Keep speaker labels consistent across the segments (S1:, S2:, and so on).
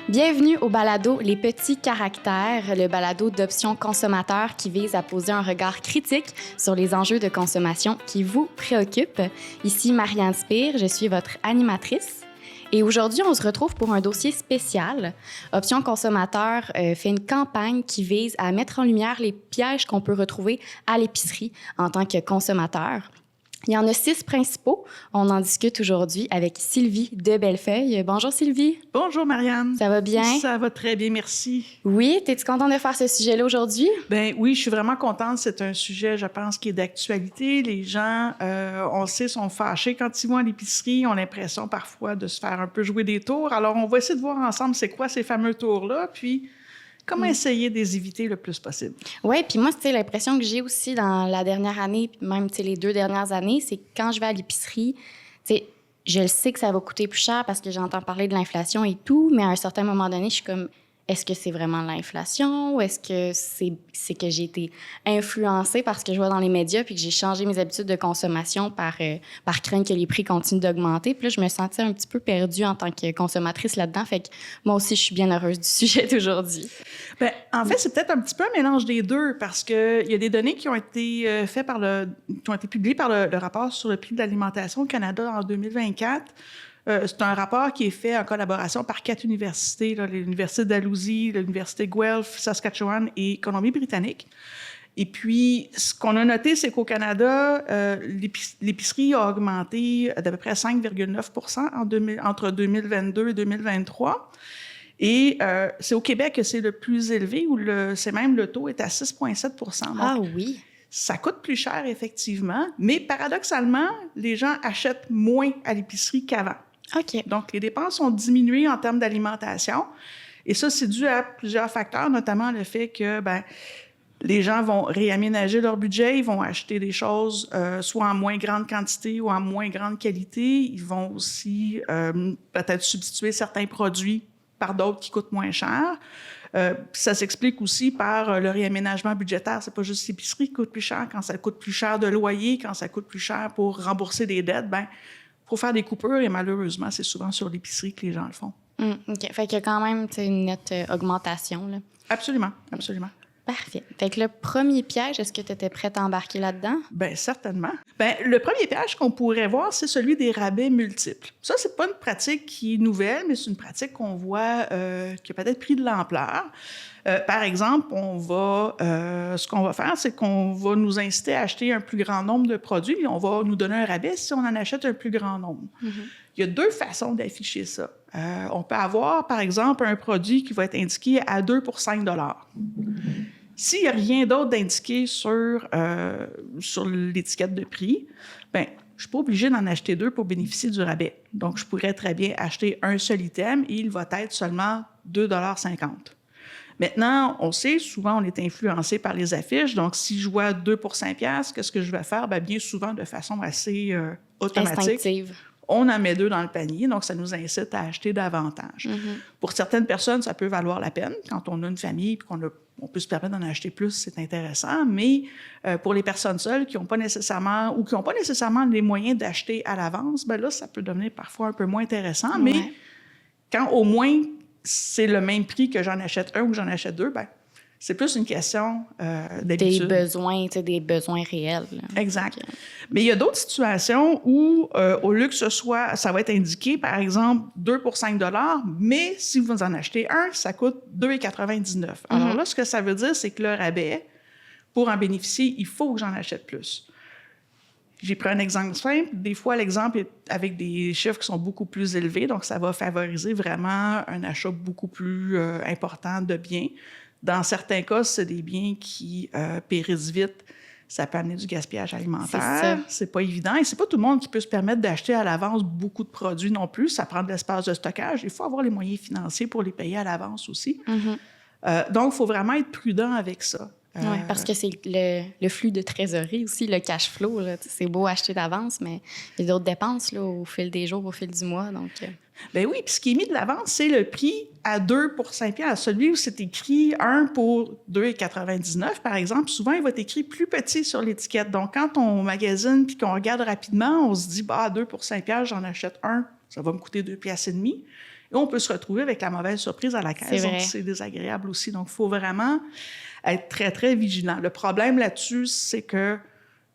S1: Bienvenue au balado Les Petits Caractères, le balado d'Options consommateurs qui vise à poser un regard critique sur les enjeux de consommation qui vous préoccupent. Ici Marianne Spire, je suis votre animatrice. Et aujourd'hui, on se retrouve pour un dossier spécial. Options consommateurs fait une campagne qui vise à mettre en lumière les pièges qu'on peut retrouver à l'épicerie en tant que consommateur. Il y en a 6 principaux. On en discute aujourd'hui avec Sylvie de Bellefeuille. Bonjour Sylvie.
S2: Bonjour Marianne.
S1: Ça va bien?
S2: Ça va très bien, merci.
S1: Oui, es-tu contente de faire ce sujet-là aujourd'hui?
S2: Ben oui, je suis vraiment contente. C'est un sujet, je pense, qui est d'actualité. Les gens, on le sait, sont fâchés quand ils vont à l'épicerie. Ils ont l'impression parfois de se faire un peu jouer des tours. Alors, on va essayer de voir ensemble c'est quoi ces fameux tours-là, puis comment essayer de les éviter le plus possible.
S1: Oui, puis moi, c'est l'impression que j'ai aussi dans la dernière année, puis même les 2 dernières années, c'est que quand je vais à l'épicerie, je le sais que ça va coûter plus cher parce que j'entends parler de l'inflation et tout, mais à un certain moment donné, je suis comme, est-ce que c'est vraiment l'inflation ou est-ce que c'est que j'ai été influencée par ce que je vois dans les médias puis que j'ai changé mes habitudes de consommation par crainte que les prix continuent d'augmenter? Puis là, je me sentais un petit peu perdue en tant que consommatrice là-dedans. Fait que moi aussi, je suis bien heureuse du sujet d'aujourd'hui.
S2: Bien, en fait, c'est peut-être un petit peu un mélange des deux parce qu'il y a des données qui ont été qui ont été publiées par le rapport sur le prix de l'alimentation au Canada en 2024. C'est un rapport qui est fait en collaboration par 4 universités, l'Université de Dalhousie, l'Université Guelph, Saskatchewan et Colombie-Britannique. Et puis, ce qu'on a noté, c'est qu'au Canada, l'épicerie a augmenté d'à peu près 5,9 % entre 2022 et 2023. Et c'est au Québec que c'est le plus élevé, où c'est même le taux est à 6,7 %. Donc,
S1: ah oui!
S2: Ça coûte plus cher, effectivement, mais paradoxalement, les gens achètent moins à l'épicerie qu'avant.
S1: OK.
S2: Donc, les dépenses ont diminué en termes d'alimentation. Et ça, c'est dû à plusieurs facteurs, notamment le fait que les gens vont réaménager leur budget, ils vont acheter des choses soit en moins grande quantité ou en moins grande qualité. Ils vont aussi peut-être substituer certains produits par d'autres qui coûtent moins cher. Ça s'explique aussi par le réaménagement budgétaire. C'est pas juste l'épicerie qui coûte plus cher. Quand ça coûte plus cher de loyer, quand ça coûte plus cher pour rembourser des dettes, il faut faire des coupures et malheureusement, c'est souvent sur l'épicerie que les gens le font.
S1: OK. Fait qu'il y a quand même une nette augmentation, là.
S2: Absolument, absolument.
S1: Parfait. Fait que le premier piège, est-ce que tu étais prête à embarquer là-dedans?
S2: Bien, certainement. Le premier piège qu'on pourrait voir, c'est celui des rabais multiples. Ça, c'est pas une pratique qui est nouvelle, mais c'est une pratique qu'on voit qui a peut-être pris de l'ampleur. Par exemple, ce qu'on va faire, c'est qu'on va nous inciter à acheter un plus grand nombre de produits et on va nous donner un rabais si on en achète un plus grand nombre. Mm-hmm. Il y a 2 façons d'afficher ça. On peut avoir, par exemple, un produit qui va être indiqué à 2 pour 5 $. S'il n'y a rien d'autre d'indiqué sur l'étiquette de prix, je ne suis pas obligée d'en acheter 2 pour bénéficier du rabais. Donc, je pourrais très bien acheter un seul item et il va être seulement 2,50 $. Maintenant, on sait, souvent, on est influencé par les affiches. Donc, si je vois 2 pour 5 $, qu'est-ce que je vais faire? Bien souvent, de façon assez automatique.
S1: Instinctive.
S2: On en met 2 dans le panier, donc ça nous incite à acheter davantage. Mm-hmm. Pour certaines personnes, ça peut valoir la peine. Quand on a une famille et qu'on peut se permettre d'en acheter plus, c'est intéressant. Mais pour les personnes seules qui n'ont pas nécessairement les moyens d'acheter à l'avance, là, ça peut devenir parfois un peu moins intéressant. Ouais. Mais quand au moins c'est le même prix que j'en achète un ou que j'en achète 2, c'est plus une question d'habitude.
S1: Des besoins réels. Là.
S2: Exact. Okay. Mais il y a d'autres situations où, au lieu que ça va être indiqué, par exemple, 2 pour 5 $, mais si vous en achetez un, ça coûte 2,99 $. Alors là, ce que ça veut dire, c'est que le rabais, pour en bénéficier, il faut que j'en achète plus. J'ai pris un exemple simple. Des fois, l'exemple est avec des chiffres qui sont beaucoup plus élevés, donc ça va favoriser vraiment un achat beaucoup plus important de biens. Dans certains cas, c'est des biens qui périssent vite. Ça peut amener du gaspillage alimentaire. C'est pas évident. Et c'est pas tout le monde qui peut se permettre d'acheter à l'avance beaucoup de produits non plus. Ça prend de l'espace de stockage. Il faut avoir les moyens financiers pour les payer à l'avance aussi. Mm-hmm. Donc, il faut vraiment être prudent avec ça.
S1: Oui, parce que c'est le flux de trésorerie aussi, le cash flow. Là. C'est beau acheter d'avance, mais il y a d'autres dépenses là, au fil des jours, au fil du mois. Donc,
S2: oui, puis ce qui est mis de l'avance, c'est le prix à 2 pour 5 $. Celui où c'est écrit 1 pour 2,99 $, par exemple, souvent, il va être écrit plus petit sur l'étiquette. Donc, quand on magasine puis qu'on regarde rapidement, on se dit, 2 pour 5 $, j'en achète un, ça va me coûter 2,5 $. Et on peut se retrouver avec la mauvaise surprise à la caisse. Donc, c'est désagréable aussi. Donc, il faut vraiment être très, très vigilant. Le problème là-dessus, c'est que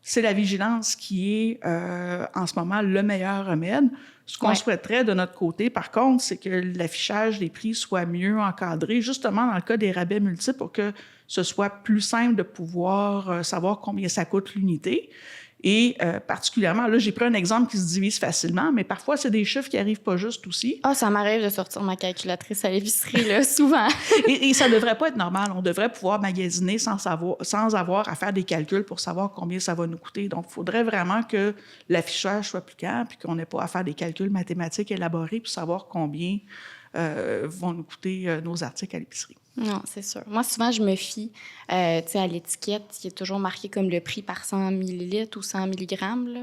S2: c'est la vigilance qui est, en ce moment, le meilleur remède. Ce qu'on souhaiterait de notre côté, par contre, c'est que l'affichage des prix soit mieux encadré, justement dans le cas des rabais multiples, pour que ce soit plus simple de pouvoir savoir combien ça coûte l'unité. Et particulièrement, là, j'ai pris un exemple qui se divise facilement, mais parfois, c'est des chiffres qui n'arrivent pas juste aussi.
S1: Ah, ça m'arrive de sortir ma calculatrice à l'épicerie, là, souvent.
S2: et ça ne devrait pas être normal. On devrait pouvoir magasiner sans avoir à faire des calculs pour savoir combien ça va nous coûter. Donc, il faudrait vraiment que l'affichage soit plus clair puis qu'on n'ait pas à faire des calculs mathématiques élaborés pour savoir combien vont nous coûter nos articles à l'épicerie.
S1: Non, c'est sûr. Moi, souvent, je me fie à l'étiquette qui est toujours marqué comme le prix par 100 millilitres ou 100 milligrammes. Là.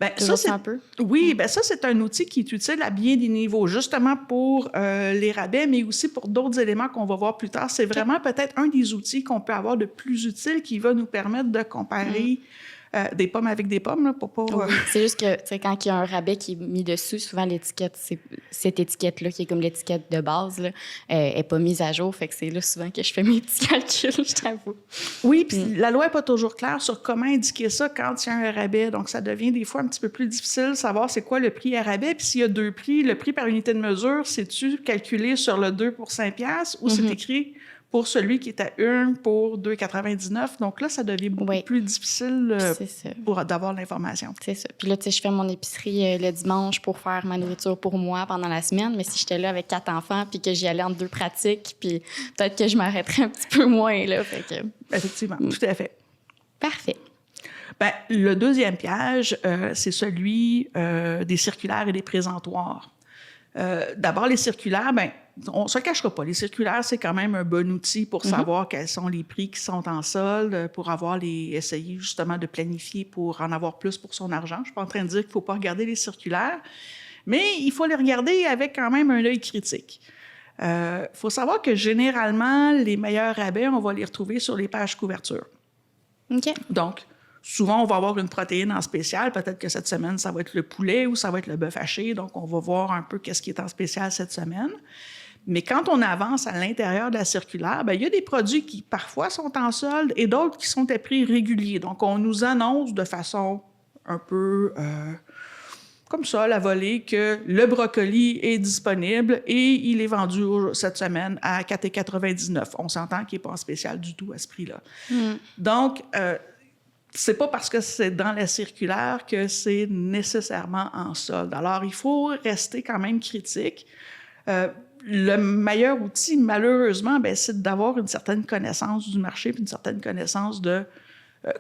S2: Bien, ça, c'est un peu. Oui, bien, ça, c'est un outil qui est utile à bien des niveaux, justement pour les rabais, mais aussi pour d'autres éléments qu'on va voir plus tard. C'est vraiment peut-être un des outils qu'on peut avoir de plus utile qui va nous permettre de comparer des pommes avec des pommes, là, pour pas...
S1: Oui. C'est juste que, quand il y a un rabais qui est mis dessus, souvent, l'étiquette, c'est cette étiquette-là, qui est comme l'étiquette de base, là, est pas mise à jour. Fait que c'est là, souvent, que je fais mes petits calculs, je t'avoue.
S2: Oui, puis la loi n'est pas toujours claire sur comment indiquer ça quand il y a un rabais. Donc, ça devient des fois un petit peu plus difficile de savoir c'est quoi le prix à rabais. Puis s'il y a deux prix, le prix par unité de mesure, c'est-tu calculé sur le 2 pour 5 $ ou c'est écrit pour celui qui est à 1 pour 2,99. Donc là, ça devient beaucoup plus difficile d'avoir l'information.
S1: C'est ça. Puis là, tu sais, je fais mon épicerie le dimanche pour faire ma nourriture pour moi pendant la semaine. Mais si j'étais là avec 4 enfants puis que j'y allais entre 2 pratiques, puis peut-être que je m'arrêterais un petit peu moins, là. Fait que...
S2: Effectivement, tout à fait.
S1: Parfait.
S2: Bien, le deuxième piège, c'est celui des circulaires et des présentoirs. D'abord, les circulaires, bien, on ne se cachera pas. Les circulaires, c'est quand même un bon outil pour savoir quels sont les prix qui sont en solde, pour essayer justement de planifier pour en avoir plus pour son argent. Je ne suis pas en train de dire qu'il ne faut pas regarder les circulaires, mais il faut les regarder avec quand même un œil critique. Il faut savoir que généralement, les meilleurs rabais, on va les retrouver sur les pages couverture.
S1: OK.
S2: Donc, souvent, on va avoir une protéine en spécial. Peut-être que cette semaine, ça va être le poulet ou ça va être le bœuf haché. Donc, on va voir un peu qu'est-ce qui est en spécial cette semaine. Mais quand on avance à l'intérieur de la circulaire, bien, il y a des produits qui, parfois, sont en solde et d'autres qui sont à prix régulier. Donc, on nous annonce de façon un peu comme ça, la volée, que le brocoli est disponible et il est vendu cette semaine à 4,99 $. On s'entend qu'il n'est pas en spécial du tout à ce prix-là. Donc, c'est pas parce que c'est dans la circulaire que c'est nécessairement en solde. Alors, il faut rester quand même critique. Le meilleur outil, malheureusement, bien, c'est d'avoir une certaine connaissance du marché puis une certaine connaissance de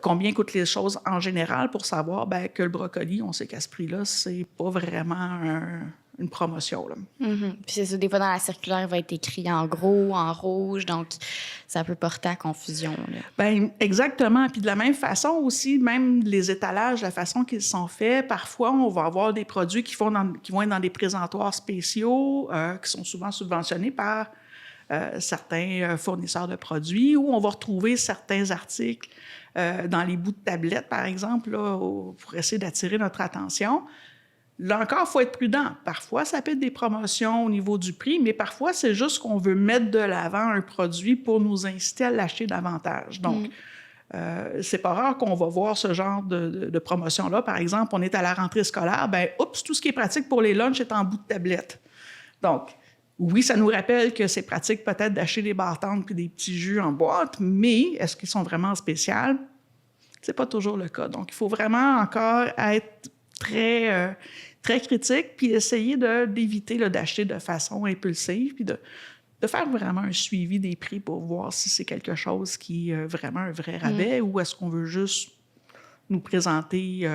S2: combien coûtent les choses en général pour savoir bien, que le brocoli, on sait qu'à ce prix-là, c'est pas vraiment une promotion. Là.
S1: Puis c'est ça, des fois, dans la circulaire, il va être écrit en gros, en rouge, donc ça peut porter à confusion.
S2: Bien, exactement. Puis de la même façon aussi, même les étalages, la façon qu'ils sont faits, parfois, on va avoir des produits qui vont être dans des présentoirs spéciaux, qui sont souvent subventionnés par certains fournisseurs de produits, où on va retrouver certains articles dans les bouts de tablettes, par exemple, là, pour essayer d'attirer notre attention. Là encore, il faut être prudent. Parfois, ça peut être des promotions au niveau du prix, mais parfois, c'est juste qu'on veut mettre de l'avant un produit pour nous inciter à l'acheter davantage. Donc, c'est pas rare qu'on va voir ce genre de promotion-là. Par exemple, on est à la rentrée scolaire, bien, oups, tout ce qui est pratique pour les lunchs est en bout de tablette. Donc, oui, ça nous rappelle que c'est pratique peut-être d'acheter des bartendes puis des petits jus en boîte, mais est-ce qu'ils sont vraiment en spécial? C'est pas toujours le cas. Donc, il faut vraiment encore être très, très critique puis essayer d'éviter d'acheter de façon impulsive puis de faire vraiment un suivi des prix pour voir si c'est quelque chose qui est vraiment un vrai rabais ou est-ce qu'on veut juste nous présenter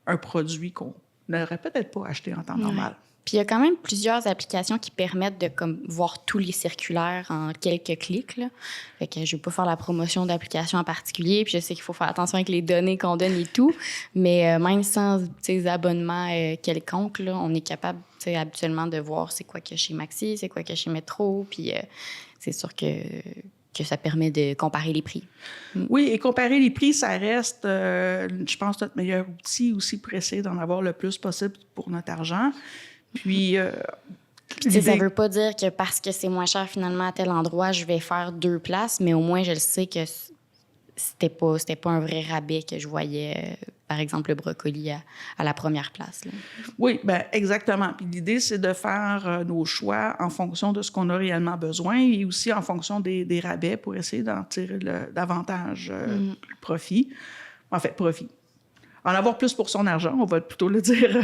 S2: un produit qu'on n'aurait peut-être pas acheté en temps normal.
S1: Puis il y a quand même plusieurs applications qui permettent de voir tous les circulaires en quelques clics. Là. Fait que je ne vais pas faire la promotion d'applications en particulier, puis je sais qu'il faut faire attention avec les données qu'on donne et tout, mais même sans abonnements quelconques, là, on est capable habituellement de voir c'est quoi qu'il y a chez Maxi, c'est quoi qu'il y a chez Metro, puis c'est sûr que ça permet de comparer les prix.
S2: Oui, et comparer les prix, ça reste, je pense, notre meilleur outil aussi pour essayer d'en avoir le plus possible pour notre argent. Puis,
S1: Tu sais, ça veut pas dire que parce que c'est moins cher finalement à tel endroit, je vais faire 2 places, mais au moins je le sais que c'était pas un vrai rabais que je voyais, par exemple, le brocoli à la première place. Là.
S2: Oui, bien, exactement. Puis l'idée, c'est de faire nos choix en fonction de ce qu'on a réellement besoin et aussi en fonction des rabais pour essayer d'en tirer davantage profit. En fait, profit. En avoir plus pour son argent, on va plutôt le dire,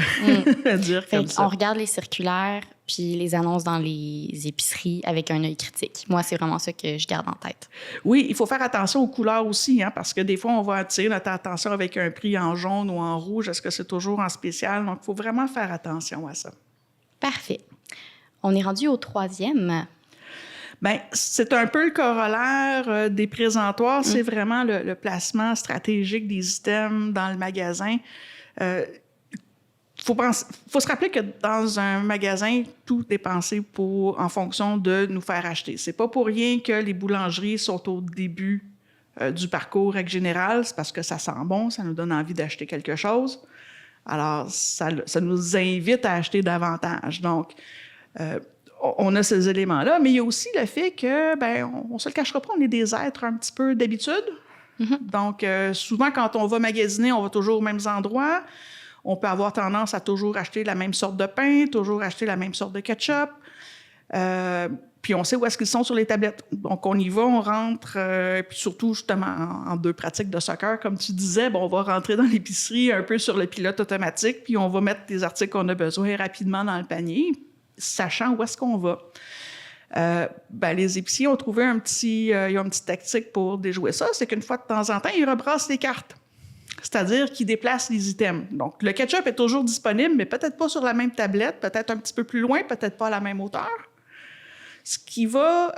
S2: dire comme ça.
S1: On regarde les circulaires puis les annonces dans les épiceries avec un œil critique. Moi, c'est vraiment ça que je garde en tête.
S2: Oui, il faut faire attention aux couleurs aussi, hein, parce que des fois, on va attirer notre attention avec un prix en jaune ou en rouge. Est-ce que c'est toujours en spécial? Donc, il faut vraiment faire attention à ça.
S1: Parfait. On est rendu au 3e.
S2: Bien, c'est un peu le corollaire des présentoirs. C'est vraiment le placement stratégique des items dans le magasin. Faut se rappeler que dans un magasin, tout est pensé en fonction de nous faire acheter. C'est pas pour rien que les boulangeries sont au début du parcours règle générale. C'est parce que ça sent bon, ça nous donne envie d'acheter quelque chose. Alors, ça nous invite à acheter davantage. Donc, on a ces éléments-là, mais il y a aussi le fait que, ben, on se le cachera pas, on est des êtres un petit peu d'habitude. Donc, souvent, quand on va magasiner, on va toujours aux mêmes endroits. On peut avoir tendance à toujours acheter la même sorte de pain, toujours acheter la même sorte de ketchup. Puis on sait où est-ce qu'ils sont sur les tablettes. Donc, on y va, on rentre, puis surtout, justement, en 2 pratiques de soccer, comme tu disais, bon, on va rentrer dans l'épicerie un peu sur le pilote automatique, puis on va mettre les articles qu'on a besoin rapidement dans le panier, sachant où est-ce qu'on va. Ben, les épiciers ont trouvé ils ont une petite tactique pour déjouer ça, c'est qu'une fois de temps en temps, ils rebrassent les cartes. C'est-à-dire qu'ils déplacent les items. Donc, le ketchup est toujours disponible, mais peut-être pas sur la même tablette, peut-être un petit peu plus loin, peut-être pas à la même hauteur. Ce qui va,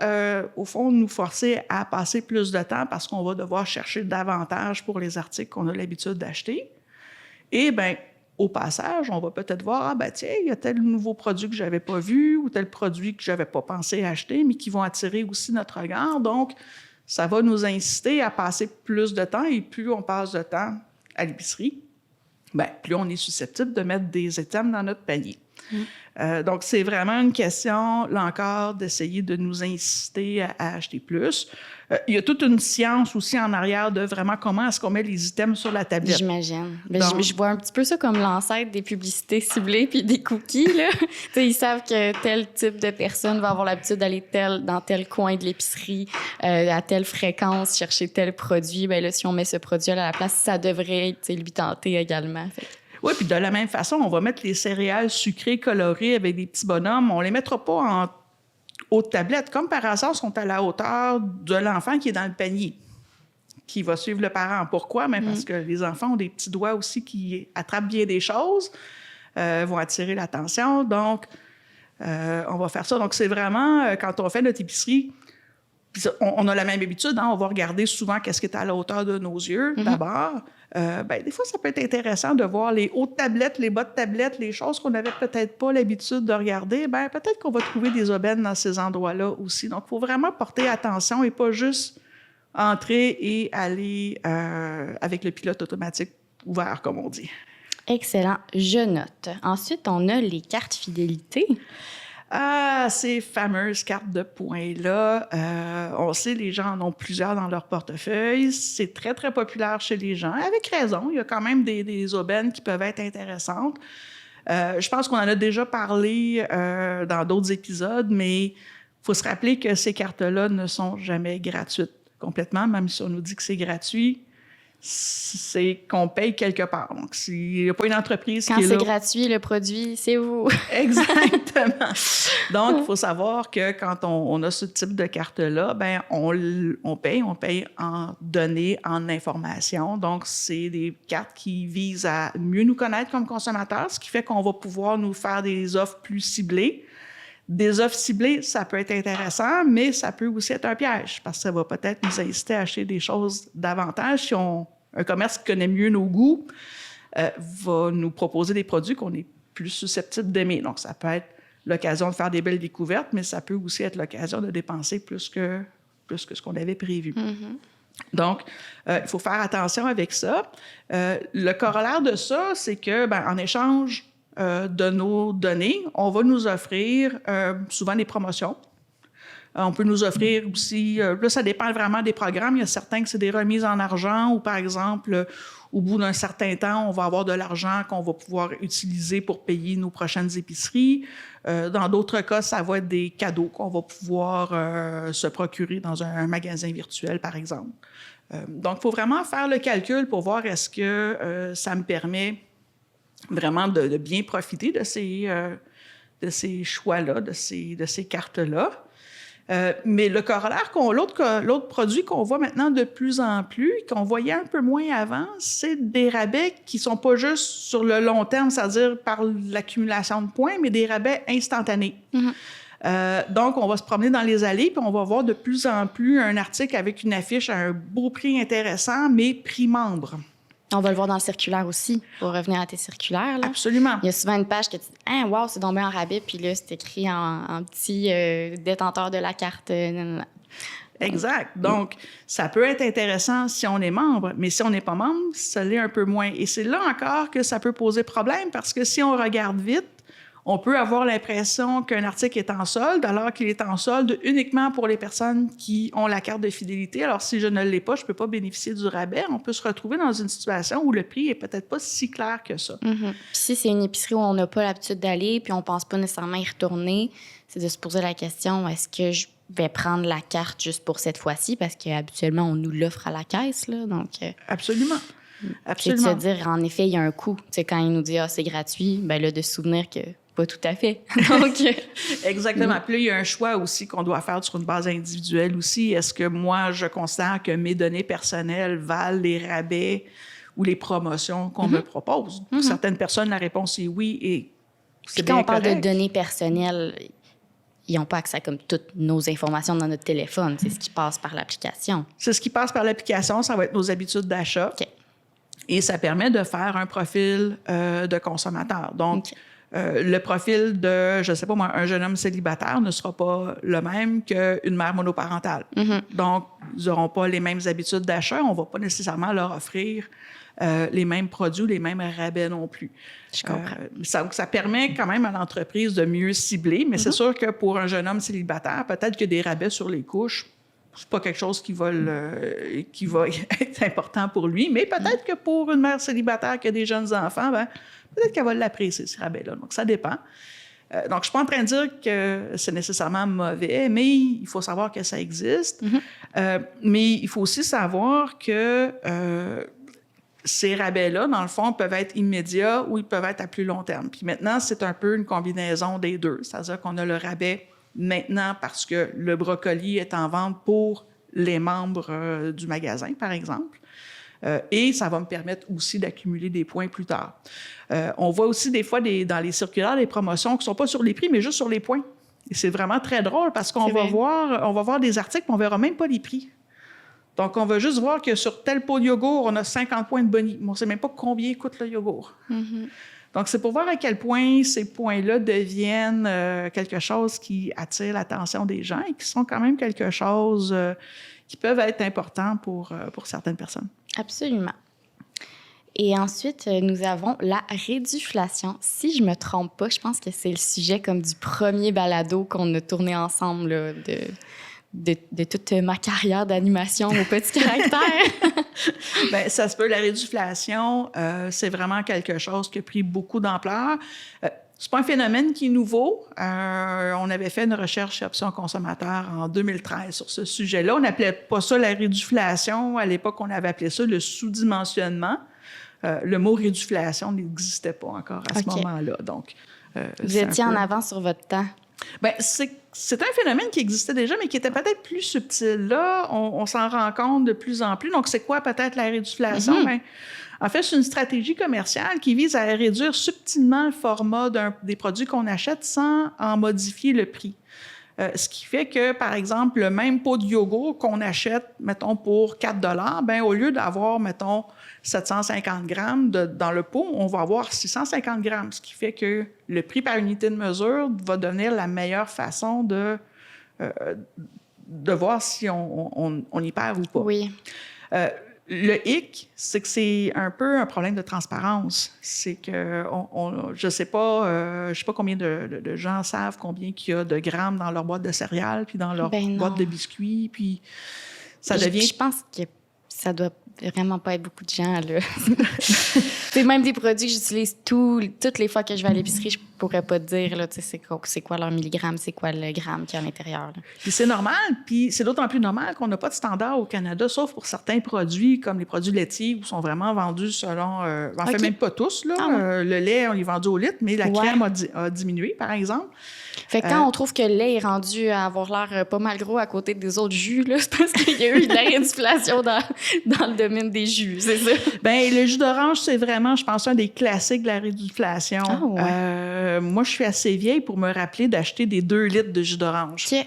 S2: au fond, nous forcer à passer plus de temps parce qu'on va devoir chercher davantage pour les articles qu'on a l'habitude d'acheter. Et bien, au passage, on va peut-être voir, ah ben tiens, il y a tel nouveau produit que je n'avais pas vu ou tel produit que je n'avais pas pensé acheter, mais qui vont attirer aussi notre regard. Donc, ça va nous inciter à passer plus de temps et plus on passe de temps à l'épicerie, bien, plus on est susceptible de mettre des items dans notre panier. Donc, c'est vraiment une question, là encore, d'essayer de nous inciter à acheter plus. Il y a toute une science aussi en arrière de vraiment comment est-ce qu'on met les items sur la tablette.
S1: J'imagine. Donc, je vois un petit peu ça comme l'ancêtre des publicités ciblées puis des cookies. Là. Ils savent que tel type de personne va avoir l'habitude d'aller dans tel coin de l'épicerie, à telle fréquence, chercher tel produit. Bien là, si on met ce produit à la place, ça devrait lui tenter également.
S2: Oui, puis de la même façon, on va mettre les céréales sucrées colorées avec des petits bonhommes. On ne les mettra pas en haute tablette. Comme par hasard, sont à la hauteur de l'enfant qui est dans le panier, qui va suivre le parent. Pourquoi? Bien, parce que les enfants ont des petits doigts aussi qui attrapent bien des choses, vont attirer l'attention. Donc, on va faire ça. Donc, c'est vraiment, quand on fait notre épicerie, on a la même habitude, hein? On va regarder souvent qu'est-ce qui est à la hauteur de nos yeux, d'abord. Des fois, ça peut être intéressant de voir les hautes tablettes, les bas de tablettes, les choses qu'on n'avait peut-être pas l'habitude de regarder. Bien, peut-être qu'on va trouver des aubaines dans ces endroits-là aussi. Donc, il faut vraiment porter attention et pas juste entrer et aller avec le pilote automatique ouvert, comme on dit.
S1: Excellent. Je note. Ensuite, on a les cartes fidélité.
S2: Ah, ces fameuses cartes de points-là, on sait, les gens en ont plusieurs dans leur portefeuille. C'est très, très populaire chez les gens. Avec raison, il y a quand même des aubaines qui peuvent être intéressantes. Je pense qu'on en a déjà parlé dans d'autres épisodes, mais il faut se rappeler que ces cartes-là ne sont jamais gratuites complètement, même si on nous dit que c'est gratuit. C'est qu'on paye quelque part. Donc, s'il n'y a pas une entreprise qui est là...
S1: Quand c'est gratuit, le produit, c'est vous.
S2: Exactement. Donc, il faut savoir que quand on a ce type de carte-là, ben on paye en données, en informations. Donc, c'est des cartes qui visent à mieux nous connaître comme consommateurs, ce qui fait qu'on va pouvoir nous faire des offres plus ciblées. Des offres ciblées, ça peut être intéressant, mais ça peut aussi être un piège parce que ça va peut-être nous inciter à acheter des choses davantage. Si un commerce qui connaît mieux nos goûts va nous proposer des produits qu'on est plus susceptible d'aimer. Donc, ça peut être l'occasion de faire des belles découvertes, mais ça peut aussi être l'occasion de dépenser plus que ce qu'on avait prévu. Donc, il faut faire attention avec ça. Le corollaire de ça, c'est que, en échange de nos données, on va nous offrir souvent des promotions. On peut nous offrir aussi, là, ça dépend vraiment des programmes. Il y a certains que c'est des remises en argent ou, par exemple, au bout d'un certain temps, on va avoir de l'argent qu'on va pouvoir utiliser pour payer nos prochaines épiceries. Dans d'autres cas, ça va être des cadeaux qu'on va pouvoir se procurer dans un magasin virtuel, par exemple. Donc, il faut vraiment faire le calcul pour voir est-ce que ça me permet vraiment de bien profiter de ces choix-là, de ces cartes-là. Mais le corollaire, l'autre produit qu'on voit maintenant de plus en plus, qu'on voyait un peu moins avant, c'est des rabais qui ne sont pas juste sur le long terme, c'est-à-dire par l'accumulation de points, mais des rabais instantanés. Donc, on va se promener dans les allées, puis on va voir de plus en plus un article avec une affiche à un beau prix intéressant, mais prix membre.
S1: On va le voir dans le circulaire aussi, pour revenir à tes circulaires. Là.
S2: Absolument.
S1: Il y a souvent une page que tu dis « Ah, wow, c'est donc bien en rabais », puis là, c'est écrit en petit détenteur de la carte.
S2: Exact. Donc, ça peut être intéressant si on est membre, mais si on n'est pas membre, ça l'est un peu moins. Et c'est là encore que ça peut poser problème, parce que si on regarde vite, on peut avoir l'impression qu'un article est en solde, alors qu'il est en solde uniquement pour les personnes qui ont la carte de fidélité. Alors, si je ne l'ai pas, je ne peux pas bénéficier du rabais. On peut se retrouver dans une situation où le prix est peut-être pas si clair que ça.
S1: Puis si c'est une épicerie où on n'a pas l'habitude d'aller, puis on ne pense pas nécessairement y retourner, c'est de se poser la question, est-ce que je vais prendre la carte juste pour cette fois-ci? Parce qu'habituellement, on nous l'offre à la caisse, là, donc...
S2: Absolument.
S1: Absolument. C'est de se dire, en effet, il y a un coût. Tu sais, quand il nous dit « Ah, c'est gratuit », bien là, de se souvenir que pas tout à fait. Donc...
S2: Exactement. Puis là, il y a un choix aussi qu'on doit faire sur une base individuelle aussi. Est-ce que moi, je considère que mes données personnelles valent les rabais ou les promotions qu'on me propose? Pour certaines personnes, la réponse est oui et c'est bien
S1: quand on parle
S2: correct.
S1: de données personnelles, ils n'ont pas accès à comme toutes nos informations dans notre téléphone. C'est ce qui passe par l'application.
S2: C'est ce qui passe par l'application. Ça va être nos habitudes d'achat.
S1: OK.
S2: Et ça permet de faire un profil de consommateur. Donc, le profil de, je ne sais pas moi, un jeune homme célibataire ne sera pas le même qu'une mère monoparentale. Donc, ils n'auront pas les mêmes habitudes d'achat. On ne va pas nécessairement leur offrir les mêmes produits, les mêmes rabais non plus.
S1: Je comprends.
S2: Ça permet quand même à l'entreprise de mieux cibler, mais c'est sûr que pour un jeune homme célibataire, peut-être que des rabais sur les couches, c'est pas quelque chose qui va être important pour lui, mais peut-être que pour une mère célibataire qui a des jeunes enfants, ben, peut-être qu'elle va l'apprécier, ce rabais-là. Donc, ça dépend. Donc, je ne suis pas en train de dire que c'est nécessairement mauvais, mais il faut savoir que ça existe. Mais il faut aussi savoir que ces rabais-là, dans le fond, peuvent être immédiats ou ils peuvent être à plus long terme. Puis maintenant, c'est un peu une combinaison des deux. C'est-à-dire qu'on a le rabais maintenant parce que le brocoli est en vente pour les membres du magasin, par exemple. Et ça va me permettre aussi d'accumuler des points plus tard. On voit aussi des fois dans les circulaires des promotions qui ne sont pas sur les prix, mais juste sur les points. Et c'est vraiment très drôle parce qu'on va voir des articles, mais on ne verra même pas les prix. Donc, on va juste voir que sur tel pot de yogourt, on a 50 points de boni. Mais on ne sait même pas combien coûte le yogourt. Donc, c'est pour voir à quel point ces points-là deviennent quelque chose qui attire l'attention des gens et qui sont quand même quelque chose qui peuvent être importants pour certaines personnes.
S1: Absolument. Et ensuite, nous avons la réduflation. Si je ne me trompe pas, je pense que c'est le sujet comme du premier balado qu'on a tourné ensemble là, de toute ma carrière d'animation au petit caractère.
S2: Bien, ça se peut. La réduflation, c'est vraiment quelque chose qui a pris beaucoup d'ampleur. C'est pas un phénomène qui est nouveau. On avait fait une recherche chez Options consommateurs en 2013 sur ce sujet-là. On n'appelait pas ça la réduflation. À l'époque, on avait appelé ça le sous-dimensionnement. Le mot réduflation n'existait pas encore à ce moment-là. Donc,
S1: vous étiez en avance sur votre temps.
S2: Bien, c'est un phénomène qui existait déjà, mais qui était peut-être plus subtil. Là, on s'en rend compte de plus en plus. Donc, c'est quoi peut-être la réduflation? Bien, en fait, c'est une stratégie commerciale qui vise à réduire subtilement le format des produits qu'on achète sans en modifier le prix. Ce qui fait que, par exemple, le même pot de yogourt qu'on achète, mettons, pour 4 $, bien, au lieu d'avoir, mettons, 750 grammes dans le pot, on va avoir 650 grammes, ce qui fait que le prix par unité de mesure va devenir la meilleure façon de voir si on y perd ou pas.
S1: Oui.
S2: le hic, c'est que c'est un peu un problème de transparence. C'est que je sais pas combien de gens savent combien qu'il y a de grammes dans leur boîte de céréales, puis dans leur boîte de biscuits, puis ça devient...
S1: Je pense que ça doit vraiment pas être beaucoup de gens, là. C'est même des produits que j'utilise toutes les fois que je vais à l'épicerie, je pourrais pas te dire, là, c'est quoi leur milligramme, c'est quoi le gramme qu'il y a à l'intérieur, là.
S2: Puis c'est normal, puis c'est d'autant plus normal qu'on n'a pas de standard au Canada, sauf pour certains produits, comme les produits laitiers, qui sont vraiment vendus selon... en fait, même pas tous, là. Le lait, on est vendu au litre, mais la crème a diminué, par exemple.
S1: Fait que quand on trouve que le lait est rendu à avoir l'air pas mal gros à côté des autres jus, là, c'est parce qu'il y a eu de la réinflation dans le domaine des jus, c'est ça?
S2: Bien, le jus d'orange, c'est vraiment, je pense, un des classiques de la réduflation. Moi, je suis assez vieille pour me rappeler d'acheter des 2 litres de jus d'orange.
S1: Okay.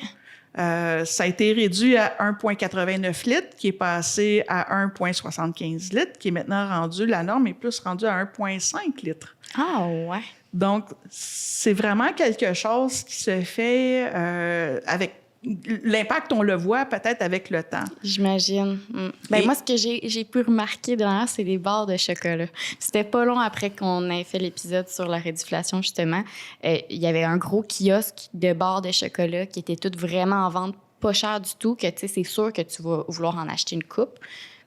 S2: Ça a été réduit à 1,89 litres, qui est passé à 1,75 litres, qui est maintenant rendu, la norme est plus rendue à 1,5 litres.
S1: Ah ouais.
S2: Donc, c'est vraiment quelque chose qui se fait avec... L'impact, on le voit peut-être avec le temps.
S1: J'imagine. Moi, ce que j'ai pu remarquer dernièrement, c'est les barres de chocolat. C'était pas long après qu'on ait fait l'épisode sur la réduflation, justement. Il y avait un gros kiosque de barres de chocolat qui étaient toutes vraiment en vente, pas cher du tout, que tu sais, c'est sûr que tu vas vouloir en acheter une coupe.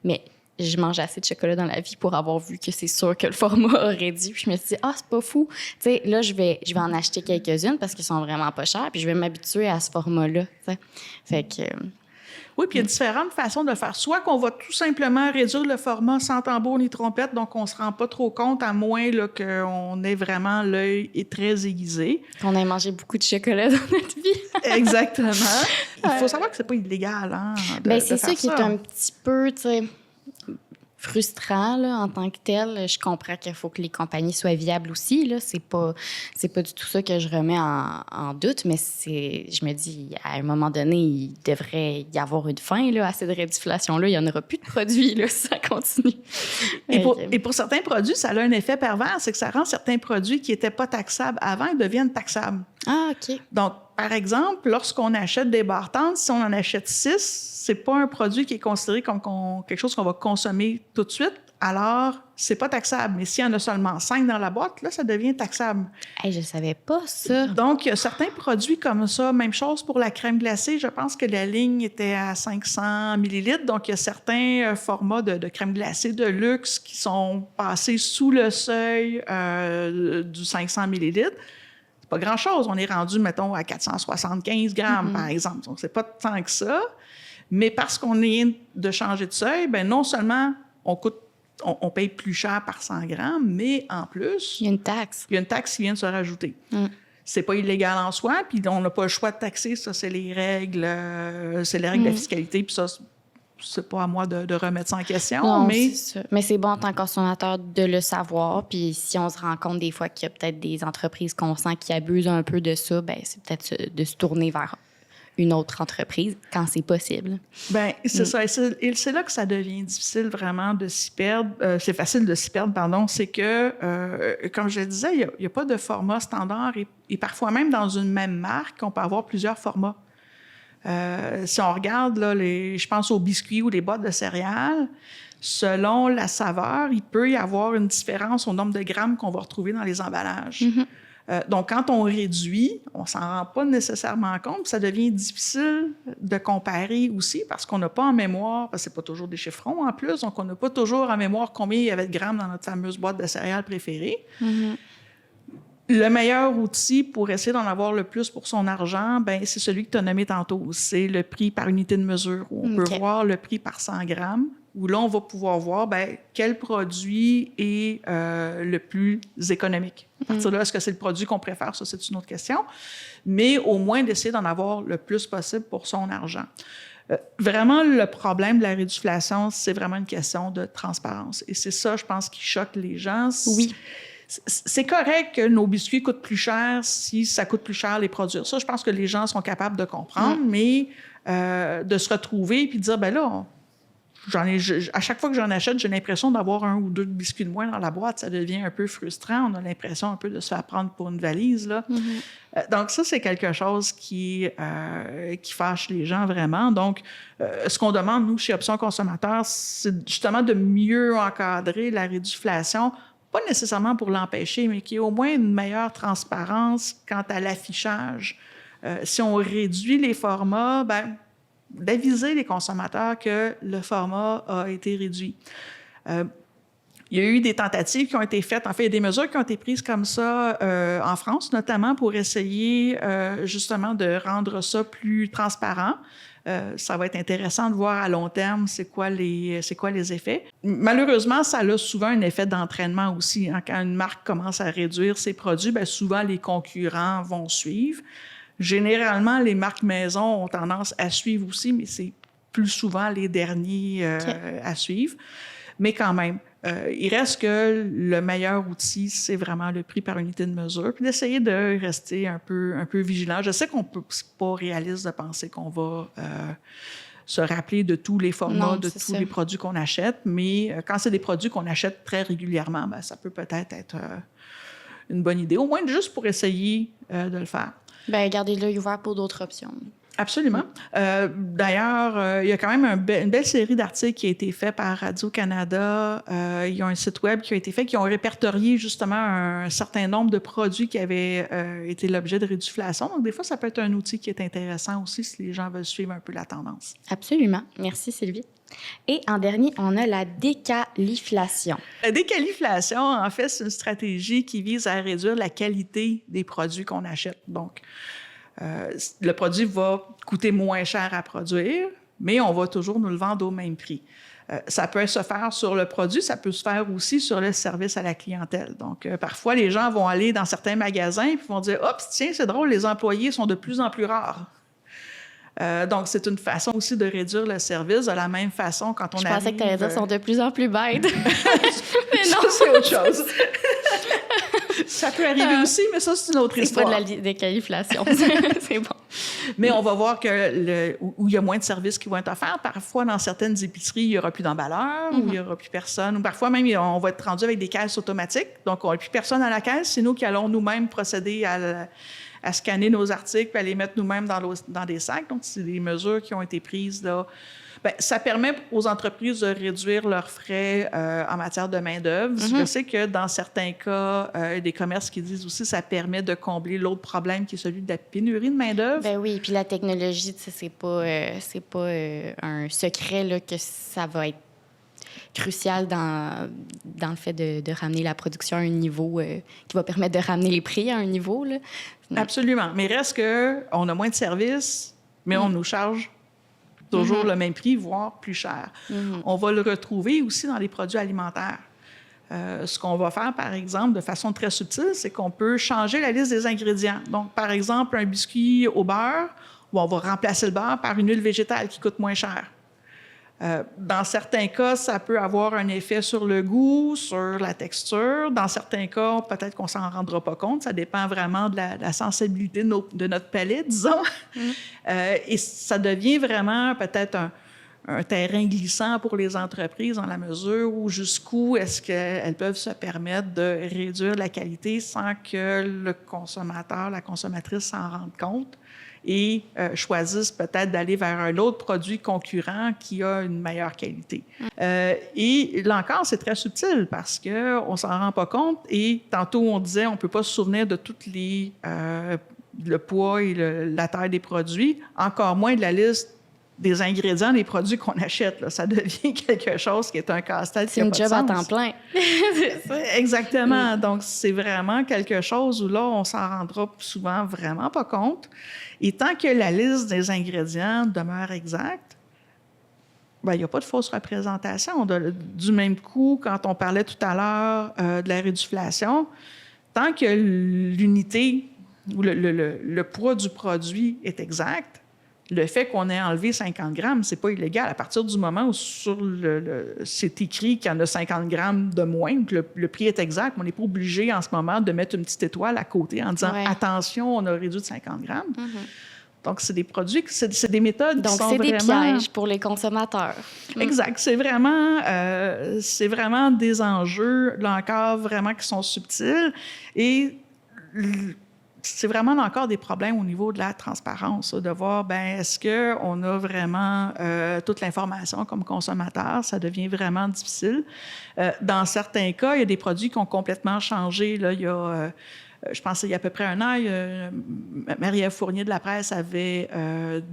S1: Mais je mange assez de chocolat dans la vie pour avoir vu que c'est sûr que le format a réduit. Puis je me suis dit, c'est pas fou. Tu sais, là, je vais en acheter quelques-unes parce qu'ils sont vraiment pas chers. Puis je vais m'habituer à ce format-là. T'sais. Fait que...
S2: Oui, puis il y a différentes façons de le faire. Soit qu'on va tout simplement réduire le format sans tambour ni trompette, donc on se rend pas trop compte, à moins là, qu'on ait vraiment l'œil très aiguisé.
S1: Qu'on ait mangé beaucoup de chocolat dans notre vie.
S2: Exactement. Il faut savoir que c'est pas illégal, hein, de
S1: c'est
S2: faire
S1: ça qui est un petit peu, tu sais, frustrant là, en tant que tel. Je comprends qu'il faut que les compagnies soient viables aussi. Là. C'est pas du tout ça que je remets en doute, mais je me dis, à un moment donné, il devrait y avoir une fin là, à cette réduflation-là. Il n'y en aura plus de produits là, si ça continue.
S2: Et pour certains produits, ça a un effet pervers, c'est que ça rend certains produits qui n'étaient pas taxables avant, ils deviennent taxables.
S1: Ah, OK.
S2: Donc, par exemple, lorsqu'on achète des barres tendres, si on en achète 6, c'est pas un produit qui est considéré comme quelque chose qu'on va consommer tout de suite. Alors, c'est pas taxable. Mais s'il y en a seulement 5 dans la boîte, là, ça devient taxable.
S1: Hey, je savais pas ça.
S2: Donc, il y a certains produits comme ça. Même chose pour la crème glacée. Je pense que la ligne était à 500 millilitres. Donc, il y a certains formats de crème glacée de luxe qui sont passés sous le seuil du 500 millilitres. C'est pas grand-chose. On est rendu, mettons, à 475 grammes, par exemple. Donc, c'est pas tant que ça. Mais parce qu'on vient de changer de seuil, bien, non seulement on paye plus cher par 100 grammes, mais en plus...
S1: Il y a une taxe.
S2: Il y a une taxe qui vient de se rajouter. C'est pas illégal en soi, puis on n'a pas le choix de taxer. Ça, c'est les règles de la fiscalité, puis ça, c'est pas à moi de remettre ça en question.
S1: Non,
S2: mais...
S1: c'est ça. Mais c'est bon en tant que consommateur de le savoir. Puis si on se rend compte des fois qu'il y a peut-être des entreprises qu'on sent qui abusent un peu de ça, bien, c'est peut-être de se tourner vers une autre entreprise quand c'est possible. Bien,
S2: c'est ça. Et c'est là que ça devient difficile vraiment de s'y perdre. C'est facile de s'y perdre, pardon. C'est que, comme je le disais, il n'y a pas de format standard et parfois même dans une même marque, on peut avoir plusieurs formats. Si on regarde, là, je pense aux biscuits ou les boîtes de céréales, selon la saveur, il peut y avoir une différence au nombre de grammes qu'on va retrouver dans les emballages. Donc, quand on réduit, on ne s'en rend pas nécessairement compte. Ça devient difficile de comparer aussi parce qu'on n'a pas en mémoire, parce que ce n'est pas toujours des chiffrons en plus, donc on n'a pas toujours en mémoire combien il y avait de grammes dans notre fameuse boîte de céréales préférée. Le meilleur outil pour essayer d'en avoir le plus pour son argent, ben, c'est celui que tu as nommé tantôt. C'est le prix par unité de mesure, où on peut voir le prix par 100 grammes, où là, on va pouvoir voir quel produit est le plus économique. À partir de là, est-ce que c'est le produit qu'on préfère? Ça, c'est une autre question. Mais au moins, d'essayer d'en avoir le plus possible pour son argent. Vraiment, le problème de la réduflation, c'est vraiment une question de transparence. Et c'est ça, je pense, qui choque les gens.
S1: Oui.
S2: C'est correct que nos biscuits coûtent plus cher si ça coûte plus cher les produire. Ça, je pense que les gens sont capables de comprendre, mais de se retrouver et de dire, ben là, à chaque fois que j'en achète, j'ai l'impression d'avoir 1 ou 2 biscuits de moins dans la boîte. Ça devient un peu frustrant. On a l'impression un peu de se faire prendre pour une valise, là. Donc ça, c'est quelque chose qui fâche les gens vraiment. Donc, ce qu'on demande, nous, chez Options consommateurs, c'est justement de mieux encadrer la réduflation, pas nécessairement pour l'empêcher, mais qu'il y ait au moins une meilleure transparence quant à l'affichage. Si on réduit les formats, d'aviser les consommateurs que le format a été réduit. Il y a eu des tentatives qui ont été faites. En fait, il y a des mesures qui ont été prises comme ça en France, notamment pour essayer justement de rendre ça plus transparent. Ça va être intéressant de voir à long terme c'est quoi les effets. Malheureusement, ça a souvent un effet d'entraînement aussi. Hein. Quand une marque commence à réduire ses produits, souvent les concurrents vont suivre. Généralement, les marques maison ont tendance à suivre aussi, mais c'est plus souvent les derniers à suivre. Mais quand même, il reste que le meilleur outil, c'est vraiment le prix par unité de mesure, puis d'essayer de rester un peu vigilant. Je sais c'est pas réaliste de penser qu'on va se rappeler de tous les formats, de tous les produits qu'on achète, mais quand c'est des produits qu'on achète très régulièrement, ça peut peut-être être une bonne idée, au moins juste pour essayer de le faire.
S1: Gardez l'œil ouvert pour d'autres options.
S2: Absolument. D'ailleurs, il y a quand même une belle série d'articles qui a été fait par Radio-Canada. Il y a un site web qui a été fait qui ont répertorié justement un certain nombre de produits qui avaient été l'objet de réduflation. Donc, des fois, ça peut être un outil qui est intéressant aussi si les gens veulent suivre un peu la tendance.
S1: Absolument. Merci, Sylvie. Et en dernier, on a la déqualiflation.
S2: La déqualiflation, en fait, c'est une stratégie qui vise à réduire la qualité des produits qu'on achète. Donc, le produit va coûter moins cher à produire, mais on va toujours nous le vendre au même prix. Ça peut se faire sur le produit, ça peut se faire aussi sur le service à la clientèle. Donc, parfois, les gens vont aller dans certains magasins et vont dire « Hop, tiens, c'est drôle, les employés sont de plus en plus rares. » Donc, c'est une façon aussi de réduire le service de la même façon quand on arrive...
S1: Je pensais que tu allais dire sont de plus en plus bêtes.
S2: Mais non, c'est autre chose. Ça peut arriver aussi, mais ça, c'est une autre histoire.
S1: C'est pas de la déqualiflation. C'est bon.
S2: Mais on va voir que où il y a moins de services qui vont être offerts. Parfois, dans certaines épiceries, il n'y aura plus d'emballeurs, ou il n'y aura plus personne. Ou parfois, même, on va être rendu avec des caisses automatiques. Donc, on n'a plus personne à la caisse. C'est nous qui allons nous-mêmes procéder à scanner nos articles et à les mettre nous-mêmes dans des sacs. Donc, c'est des mesures qui ont été prises là. Ça permet aux entreprises de réduire leurs frais en matière de main-d'œuvre. Je sais que dans certains cas, des commerces qui disent aussi que ça permet de combler l'autre problème qui est celui de la pénurie de main-d'œuvre.
S1: Oui, puis la technologie, c'est pas un secret là, que ça va être crucial dans le fait de ramener la production à un niveau qui va permettre de ramener les prix à un niveau. Là.
S2: Absolument. Mais reste qu'on a moins de services, mais on nous charge toujours le même prix, voire plus cher. On va le retrouver aussi dans les produits alimentaires. Ce qu'on va faire, par exemple, de façon très subtile, c'est qu'on peut changer la liste des ingrédients. Donc, par exemple, un biscuit au beurre, où on va remplacer le beurre par une huile végétale qui coûte moins cher. Dans certains cas, ça peut avoir un effet sur le goût, sur la texture. Dans certains cas, peut-être qu'on ne s'en rendra pas compte. Ça dépend vraiment de la sensibilité de notre palais, disons. Et ça devient vraiment peut-être un terrain glissant pour les entreprises dans la mesure où jusqu'où est-ce qu'elles peuvent se permettre de réduire la qualité sans que le consommateur, la consommatrice s'en rende compte et choisissent peut-être d'aller vers un autre produit concurrent qui a une meilleure qualité. Et là encore, c'est très subtil parce qu'on ne s'en rend pas compte. Et tantôt, on disait on ne peut pas se souvenir de toutes les le poids et la taille des produits, encore moins de la liste des ingrédients des produits qu'on achète. Là. Ça devient quelque chose qui est un casse-tête.
S1: C'est une job à temps plein.
S2: Exactement. Donc, c'est vraiment quelque chose où là, on s'en rendra souvent vraiment pas compte. Et tant que la liste des ingrédients demeure exacte, il n'y a pas de fausse représentation. Du même coup, quand on parlait tout à l'heure de la réduflation, tant que l'unité ou le poids du produit est exact, le fait qu'on ait enlevé 50 grammes, c'est pas illégal. À partir du moment où c'est écrit qu'il y en a 50 grammes de moins, que le prix est exact, on n'est pas obligé en ce moment de mettre une petite étoile à côté en disant « Attention, on a réduit de 50 grammes ». Donc, c'est des produits, c'est des méthodes qui sont
S1: Donc, c'est des
S2: vraiment...
S1: pièges pour les consommateurs.
S2: Exact. C'est vraiment des enjeux, là encore, vraiment qui sont subtils. Et c'est vraiment encore des problèmes au niveau de la transparence, de voir, ben est-ce qu'on a vraiment toute l'information comme consommateur? Ça devient vraiment difficile. Dans certains cas, il y a des produits qui ont complètement changé. Là, il y a... je pense qu'il y a à peu près un an, Marie-Ève Fournier de la Presse avait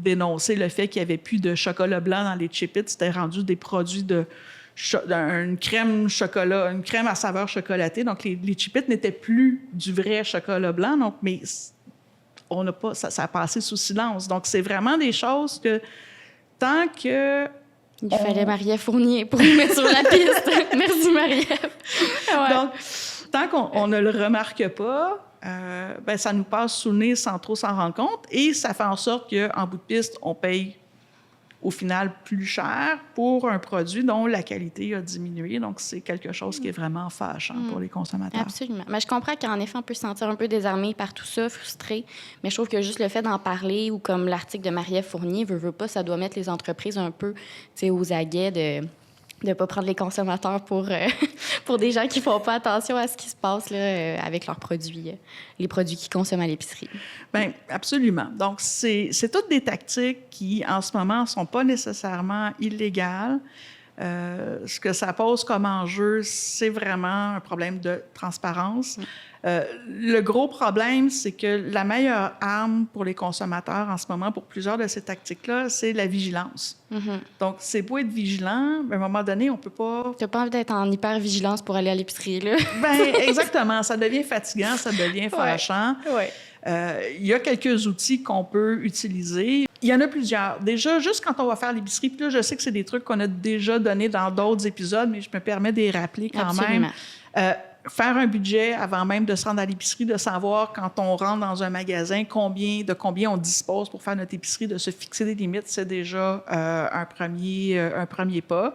S2: dénoncé le fait qu'il n'y avait plus de chocolat blanc dans les Chip-Its. C'était rendu des produits une crème chocolat, une crème à saveur chocolatée. Donc, les Chip-Its n'étaient plus du vrai chocolat blanc. Donc, mais on n'a pas, ça a passé sous silence. Donc, c'est vraiment des choses que tant que...
S1: Il fallait Marie-Ève Fournier pour nous mettre sur la piste. Merci, Marie-Ève. Ouais.
S2: Donc, tant qu'on ne le remarque pas, ben, ça nous passe sous le nez sans trop s'en rendre compte et ça fait en sorte qu'en bout de piste, on paye au final plus cher pour un produit dont la qualité a diminué. Donc, c'est quelque chose qui est vraiment fâchant pour les consommateurs.
S1: Absolument. Mais je comprends qu'en effet, on peut se sentir un peu désarmé par tout ça, frustré. Mais je trouve que juste le fait d'en parler ou comme l'article de Marie-Ève Fournier, veut pas, ça doit mettre les entreprises un peu aux aguets de ne pas prendre les consommateurs pour des gens qui font pas attention à ce qui se passe là, avec leurs produits, les produits qu'ils consomment à l'épicerie.
S2: Bien, absolument. Donc, c'est toutes des tactiques qui, en ce moment, ne sont pas nécessairement illégales. Ce que ça pose comme enjeu, c'est vraiment un problème de transparence. Le gros problème, c'est que la meilleure arme pour les consommateurs en ce moment, pour plusieurs de ces tactiques-là, c'est la vigilance. Donc, c'est beau être vigilant, mais à un moment donné, on peut pas...
S1: Tu n'as pas envie d'être en hyper-vigilance pour aller à l'épicerie, là?
S2: Bien, exactement. Ça devient fatigant, ça devient fâchant.
S1: Ouais.
S2: Il y a quelques outils qu'on peut utiliser. Il y en a plusieurs. Déjà, juste quand on va faire l'épicerie, puis là, je sais que c'est des trucs qu'on a déjà donnés dans d'autres épisodes, mais je me permets de les rappeler quand
S1: Absolument.
S2: même. Faire un budget avant même de se rendre à l'épicerie, de savoir quand on rentre dans un magasin de combien on dispose pour faire notre épicerie, de se fixer des limites, c'est déjà un premier pas.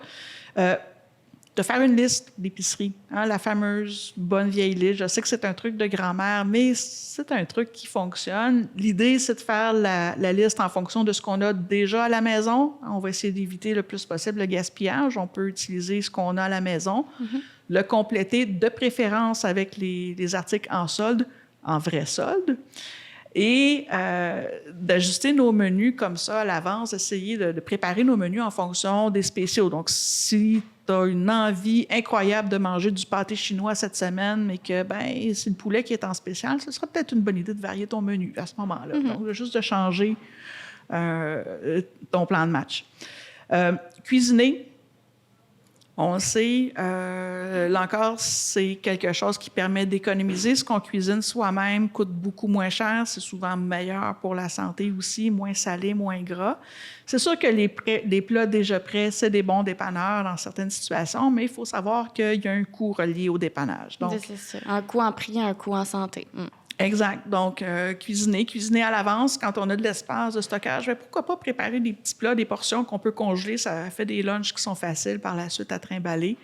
S2: De faire une liste d'épicerie, hein, la fameuse bonne vieille liste. Je sais que c'est un truc de grand-mère, mais c'est un truc qui fonctionne. L'idée, c'est de faire la liste en fonction de ce qu'on a déjà à la maison. On va essayer d'éviter le plus possible le gaspillage. On peut utiliser ce qu'on a à la maison, le compléter de préférence avec les articles en solde, en vrai solde, et d'ajuster nos menus comme ça à l'avance, essayer de préparer nos menus en fonction des spéciaux. Donc, si tu as une envie incroyable de manger du pâté chinois cette semaine, mais que c'est le poulet qui est en spécial, ce sera peut-être une bonne idée de varier ton menu à ce moment-là. Donc, juste de changer ton plan de match. Cuisiner. On sait, là encore, c'est quelque chose qui permet d'économiser. Ce qu'on cuisine soi-même coûte beaucoup moins cher. C'est souvent meilleur pour la santé aussi, moins salé, moins gras. C'est sûr que les plats déjà prêts, c'est des bons dépanneurs dans certaines situations, mais il faut savoir qu'il y a un coût relié au dépannage. Donc,
S1: c'est ça. Un coût en prix, un coût en santé.
S2: Exact. Donc, cuisiner à l'avance quand on a de l'espace de stockage. Mais pourquoi pas préparer des petits plats, des portions qu'on peut congeler? Ça fait des lunchs qui sont faciles par la suite à trimballer.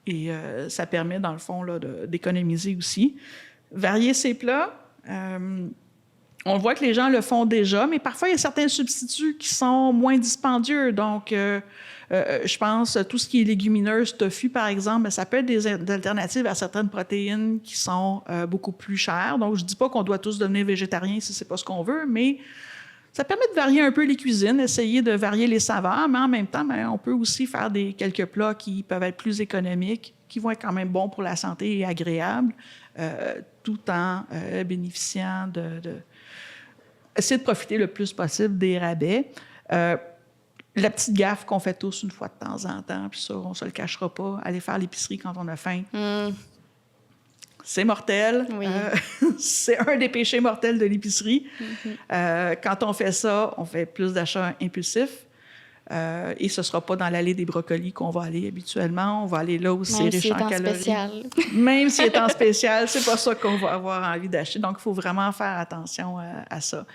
S2: Et ça permet, dans le fond, là, d'économiser aussi. Varier ses plats. On voit que les gens le font déjà, mais parfois, il y a certains substituts qui sont moins dispendieux. Donc, je pense tout ce qui est légumineuses, tofu, par exemple, ça peut être des alternatives à certaines protéines qui sont beaucoup plus chères. Donc, je ne dis pas qu'on doit tous devenir végétariens si ce n'est pas ce qu'on veut, mais ça permet de varier un peu les cuisines, essayer de varier les saveurs, mais en même temps, on peut aussi faire quelques plats qui peuvent être plus économiques, qui vont être quand même bons pour la santé et agréables, tout en bénéficiant essayer de profiter le plus possible des rabais. La petite gaffe qu'on fait tous une fois de temps en temps, puis ça, on ne se le cachera pas, aller faire l'épicerie quand on a faim. C'est mortel.
S1: Oui.
S2: C'est un des péchés mortels de l'épicerie. Quand on fait ça, on fait plus d'achats impulsifs. Et ce ne sera pas dans l'allée des brocolis qu'on va aller habituellement. On va aller là où c'est riche en calories.
S1: Spécial.
S2: Même s'il est en spécial, c'est pas ça qu'on va avoir envie d'acheter. Donc, il faut vraiment faire attention à ça.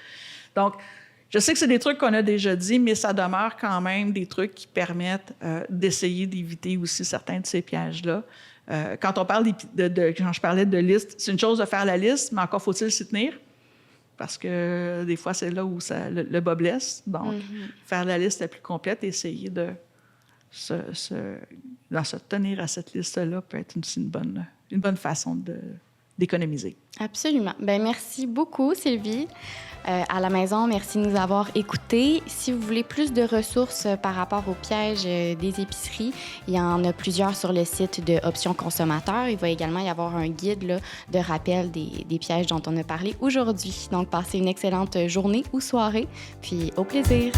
S2: Donc, je sais que c'est des trucs qu'on a déjà dit, mais ça demeure quand même des trucs qui permettent d'essayer d'éviter aussi certains de ces pièges-là. Quand on parle quand je parlais de liste, c'est une chose de faire la liste, mais encore faut-il s'y tenir. parce que des fois, c'est là où le bas blesse. Donc, faire la liste la plus complète, essayer de se tenir à cette liste-là peut être aussi une bonne façon d'économiser.
S1: Absolument. Bien, merci beaucoup, Sylvie. À la maison, merci de nous avoir écoutés. Si vous voulez plus de ressources par rapport aux pièges des épiceries, il y en a plusieurs sur le site de Options consommateurs. Il va également y avoir un guide là, de rappel des pièges dont on a parlé aujourd'hui. Donc, passez une excellente journée ou soirée, puis au plaisir!